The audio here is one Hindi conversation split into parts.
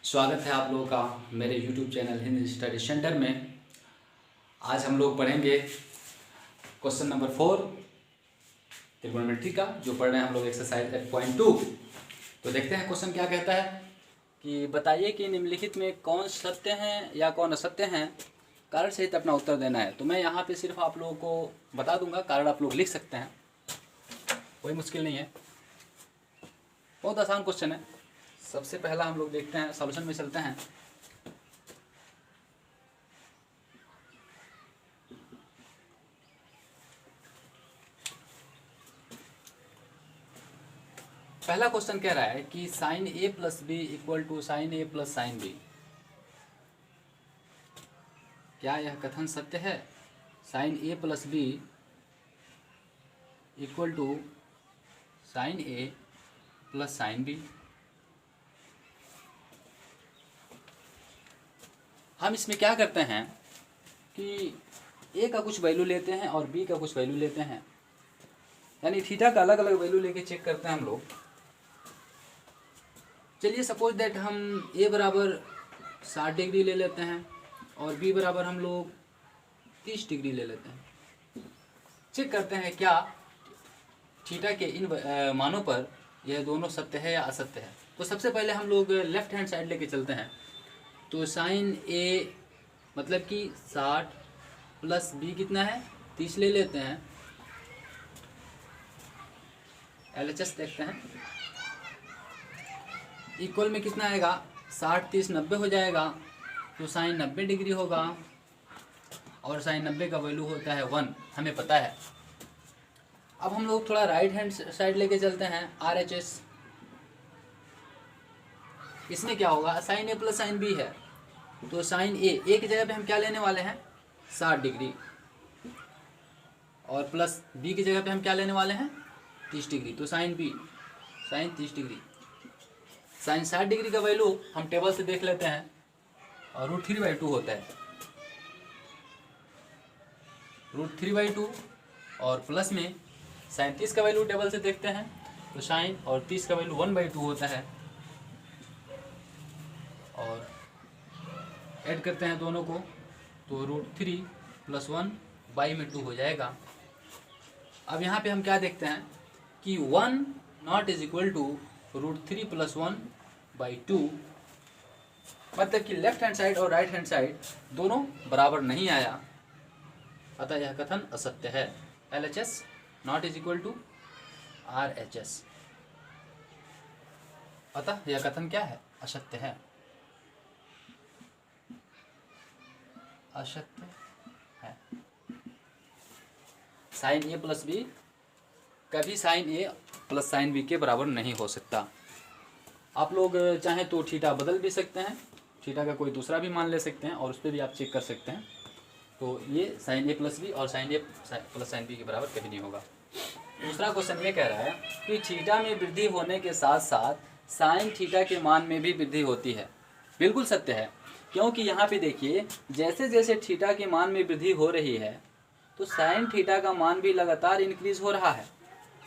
स्वागत है आप लोगों का मेरे YouTube channel Hindi study centre में। आज हम लोग पढ़ेंगे क्वेश्चन नंबर 4 त्रिकोणमिति का, जो पढ़ रहे हैं हम लोग एक्सरसाइज 8.2। तो देखते हैं क्वेश्चन क्या कहता है कि बताइए कि निम्नलिखित में कौन सत्य हैं या कौन असत्य हैं, कारण सहित अपना उत्तर देना है। तो मैं यहाँ पे सिर्फ आप लोगों को बता दूंगा, कारण आप लोग लिख सकते हैं, कोई मुश्किल नहीं है, बहुत आसान क्वेश्चन है। सबसे पहला हम लोग देखते हैं, सॉल्यूशन में चलते हैं। पहला क्वेश्चन कह रहा है कि sine A plus B equal to sine A plus sine B. क्या यह कथन सत्य है? Sine A plus B equal to sine A plus sine B. हम इसमें क्या करते हैं कि ए का कुछ वैल्यू लेते हैं और बी का कुछ वैल्यू लेते हैं, यानी थीटा का अलग अलग वैल्यू लेके चेक करते हैं हम लोग। चलिए सपोज दैट हम ए बराबर 60 डिग्री ले लेते हैं और बी बराबर हम लोग 30 डिग्री ले लेते हैं। चेक करते हैं क्या थीटा के इन मानों पर यह दोनों सत्य है या असत्य है। तो सबसे पहले हम लोग लेफ्ट हैंड साइड लेके चलते हैं। तो साइन ए मतलब कि 60 प्लस बी कितना है 30 ले लेते हैं। LHS देखते हैं, इक्वल में कितना आएगा 60 30 90 हो जाएगा। तो साइन 90 डिग्री होगा और साइन 90 का वैल्यू होता है 1, हमें पता है। अब हम लोग थोड़ा राइट हैंड साइड लेके चलते हैं RHS। इसमें क्या होगा, sign A plus sine B है, तो साइन ए की जगह पे हम क्या लेने वाले हैं 60 डिग्री, और प्लस बी की जगह पे हम क्या लेने वाले हैं 30 डिग्री। तो sine B sine 30 degree. Sine 60 degree का वैल्यू हम टेबल से देख लेते हैं और √3/2 होता है। √3/2 और प्लस में साइन 30 का वैल्यू टेबल से देखते हैं, तो साइन और 30 का वैल्यू 1/2 होता है, और ऐड करते हैं दोनों को, तो √3 + 1 2 हो जाएगा। अब यहाँ पे हम क्या देखते हैं कि 1 नॉट इज इक्वल टू √3 + 1/2, मतलब कि लेफ्ट हैंड साइड और राइट हैंड साइड दोनों बराबर नहीं आया, अतः यह कथन असत्य है। LHS not is equal to RHS, अतः यह कथन क्या है, असत्य है, असत्य है। साइन ए प्लस बी कभी sign A plus sine B के बराबर नहीं हो सकता। आप लोग चाहें तो थीटा बदल भी सकते हैं, थीटा का कोई दूसरा भी मान ले सकते हैं और उस पर भी आप चेक कर सकते हैं। तो ये साइन ए प्लस बी और sign A plus sine B के बराबर कभी नहीं होगा। दूसरा क्वेश्चन ये कह रहा है कि थीटा में वृद्धि होने के साथ साथ साइन थीटा के मान में भी वृद्धि होती है। बिल्कुल सत्य है, क्योंकि यहाँ पे देखिए जैसे जैसे थीटा के मान में वृद्धि हो रही है तो साइन थीटा का मान भी लगातार इंक्रीज हो रहा है।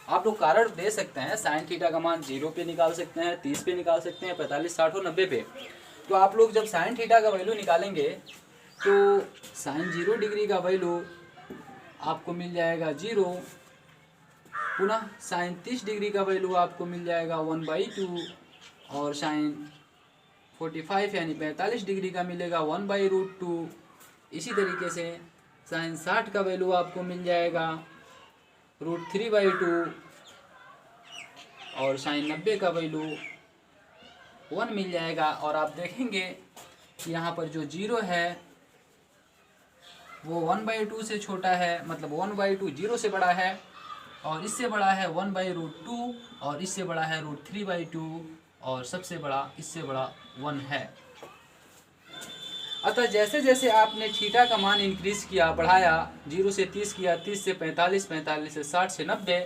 आप लोग कारण दे सकते हैं, साइन थीटा का मान 0 पे निकाल सकते हैं, 30 पे निकाल सकते हैं, 45 60 और 90 पे। तो आप लोग जब साइन थीटा का वैल्यू निकालेंगे तो साइन 0 डिग्री का वैल्यू आपको मिल जाएगा 0, पुनः साइन 30 डिग्री का वैल्यू आपको मिल जाएगा 1/2, और साइन 45 यानी 45 डिग्री का मिलेगा 1/√2। इसी तरीके से साइन 60 का वैल्यू आपको मिल जाएगा √3/2, और साइन 90 का वैल्यू 1 मिल जाएगा। और आप देखेंगे कि यहाँ पर जो 0 है वो 1/2 से छोटा है, मतलब 1/2 0 से बड़ा है, और इससे बड़ा है 1/√2, और इससे बड़ा है √3/2, और सबसे बड़ा इससे बड़ा 1 है। अतः जैसे जैसे आपने थीटा का मान इंक्रीज किया, बढ़ाया, 0 से 30 किया, 30 से 45, 45 से 60 से 90,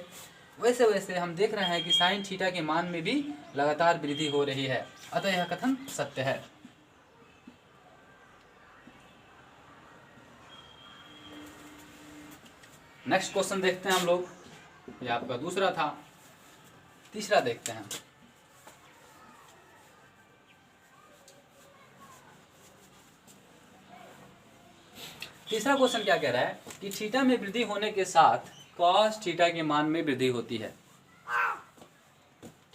वैसे वैसे हम देख रहे हैं कि साइन थीटा के मान में भी लगातार वृद्धि हो रही है, अतः यह कथन सत्य है। नेक्स्ट क्वेश्चन देखते हैं हम लोग, ये आपका दूसरा था। तीसरा देखते हैं। तीसरा क्वेश्चन क्या कह रहा है कि थीटा में वृद्धि होने के साथ कॉस थीटा के मान में वृद्धि होती है।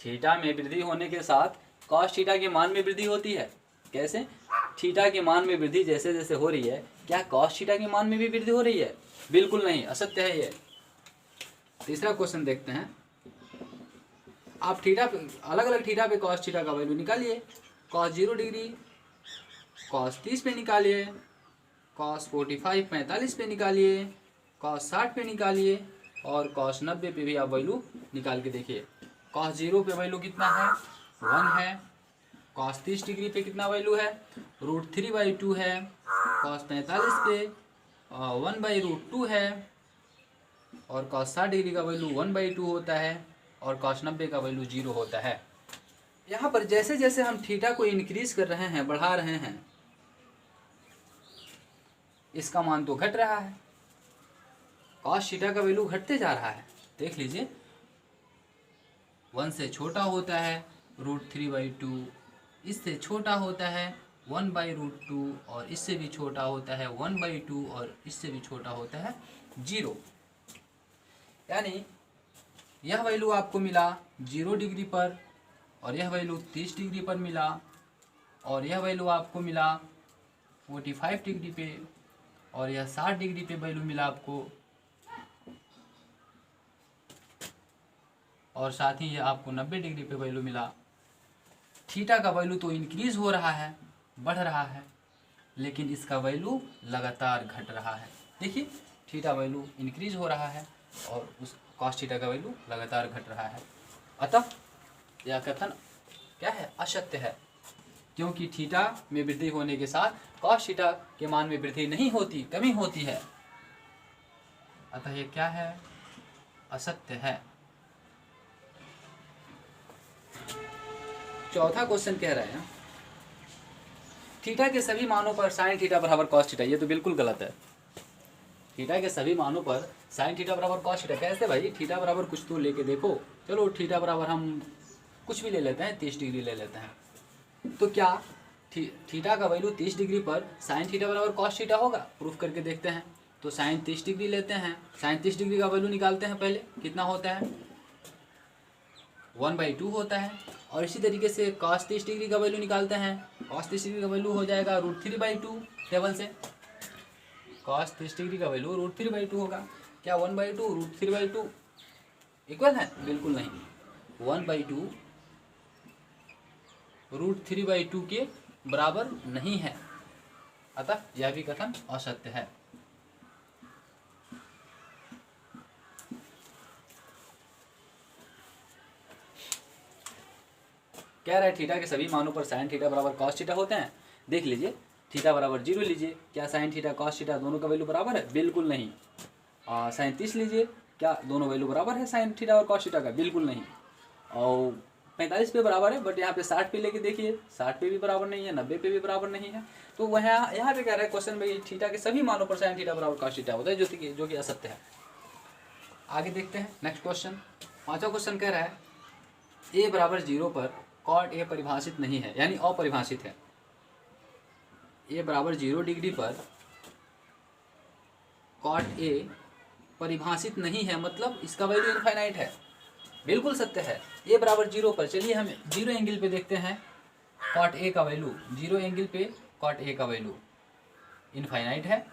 थीटा में वृद्धि होने के साथ कॉस थीटा के मान में वृद्धि होती है। कैसे? थीटा के मान में वृद्धि जैसे जैसे हो रही है, क्या कॉस थीटा के मान में भी वृद्धि हो रही है? बिल्कुल नहीं, असत्य है ये। तीसरा क्वेश्चन देखते हैं। आप थीटा अलग अलग थीटा पे कॉस थीटा का वैल्यू निकालिए। कॉस 0 डिग्री कॉस 30 पे निकालिए, कॉस 45 45 पे निकालिए, कॉस 60 पे निकालिए और कॉस 90 पे भी आप वैल्यू निकाल के देखिए। कॉस 0 पे वैल्यू कितना है? 1 है। कॉस 30 डिग्री पे कितना वैल्यू है? √3/2 है। कॉस 45 पे 1/√2 है और कॉस 60 डिग्री का वैल्यू 1/2 होता है और कॉस 90 का वैल्यू 0 होता है। यहाँ पर जैसे जैसे हम थीटा को इंक्रीज कर रहे हैं, बढ़ा रहे हैं, इसका मान तो घट रहा है। कॉस थीटा का वैल्यू घटते जा रहा है। देख लीजिए, 1 से छोटा होता है √3/2, इससे छोटा होता है 1/√2 और इससे भी छोटा होता है 1/2 और इससे भी छोटा होता है 0। यानी यह वैल्यू आपको मिला 0 डिग्री पर और यह वैल्यू 30 डिग्री पर मिला और यह वैल्यू आपको मिला 45 डिग्री पे और यह 60 डिग्री पे वैल्यू मिला आपको और साथ ही यह आपको 90 डिग्री पे वैल्यू मिला। थीटा का वैल्यू तो इंक्रीज हो रहा है, बढ़ रहा है, लेकिन इसका वैल्यू लगातार घट रहा है। देखिए, थीटा वैल्यू इंक्रीज हो रहा है और उस कॉस थीटा का वैल्यू लगातार घट रहा है। अतः यह कथन क्या है? असत्य है, क्योंकि थीटा में वृद्धि होने के साथ कॉस थीटा के मान में वृद्धि नहीं होती, कमी होती है। अतः यह क्या है? असत्य है। चौथा क्वेश्चन कह रहे हैं थीटा के सभी मानों पर साइन थीटा बराबर कॉस थीटा। ये तो बिल्कुल गलत है। थीटा के सभी मानों पर साइन थीटा बराबर कॉस थीटा कैसे भाई? थीटा बराबर कुछ तो लेके देखो। चलो थीटा बराबर हम कुछ भी ले लेते हैं, 30 डिग्री ले लेते हैं। तो क्या थीटा का वैल्यू 30 डिग्री पर साइन थीटा बराबर कॉस थीटा होगा? प्रूफ करके देखते हैं। तो साइन 30 डिग्री लेते हैं, साइन 30 डिग्री का वैल्यू निकालते हैं। पहले कितना होता है? 1/2 होता है। और इसी तरीके से cos 30 डिग्री का वैल्यू निकालते हैं। cos 30 डिग्री का वैल्यू हो जाएगा √3/2 टेबल से। cos 30 डिग्री का वैल्यू √3/2 होगा। क्या 1/2 √3/2 इक्वल है? बिल्कुल नहीं। 1/2 √3/2 के बराबर नहीं है। अतः यह भी कथन असत्य है। कह रहा है थीटा के सभी मानों पर साइन थीटा बराबर कॉस थीटा होते हैं। देख लीजिए, थीटा बराबर 0 लीजिए, क्या साइन थीटा कॉस थीटा दोनों का वैल्यू बराबर है? बिल्कुल नहीं। साइन 30 लीजिए, क्या दोनों वैल्यू बराबर है साइन थीटा और कॉस थीटा का? बिल्कुल नहीं। और 45 पे बराबर है, बट यहाँ पे 60 पे लेके देखिए, 60 पे भी बराबर नहीं है, 90 पे भी बराबर नहीं है। तो वह यहाँ पे कह रहा है क्वेश्चन में थीटा के सभी मानों पर साइन थीटा बराबर कॉस थीटा होता है, जो कि असत्य है। आगे देखते हैं नेक्स्ट क्वेश्चन। पांचवा क्वेश्चन कह रहा है a बराबर 0 पर कॉट ए परिभाषित नहीं है, यानी अपरिभाषित है। a बराबर 0 डिग्री पर कॉट ए परिभाषित नहीं है, मतलब इसका वैल्यू इनफाइनाइट है। बिल्कुल सत्य है। a बराबर 0 पर, चलिए हम 0 एंगल पे देखते हैं कॉट ए का वैल्यू। 0 एंगल पे कॉट ए का वैल्यू इनफाइनाइट है।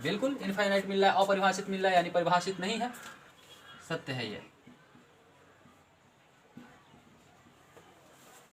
बिल्कुल इनफाइनाइट मिल रहा है, अपरिभाषित मिल रहा है, यानी परिभाषित नहीं है। सत्य है ये।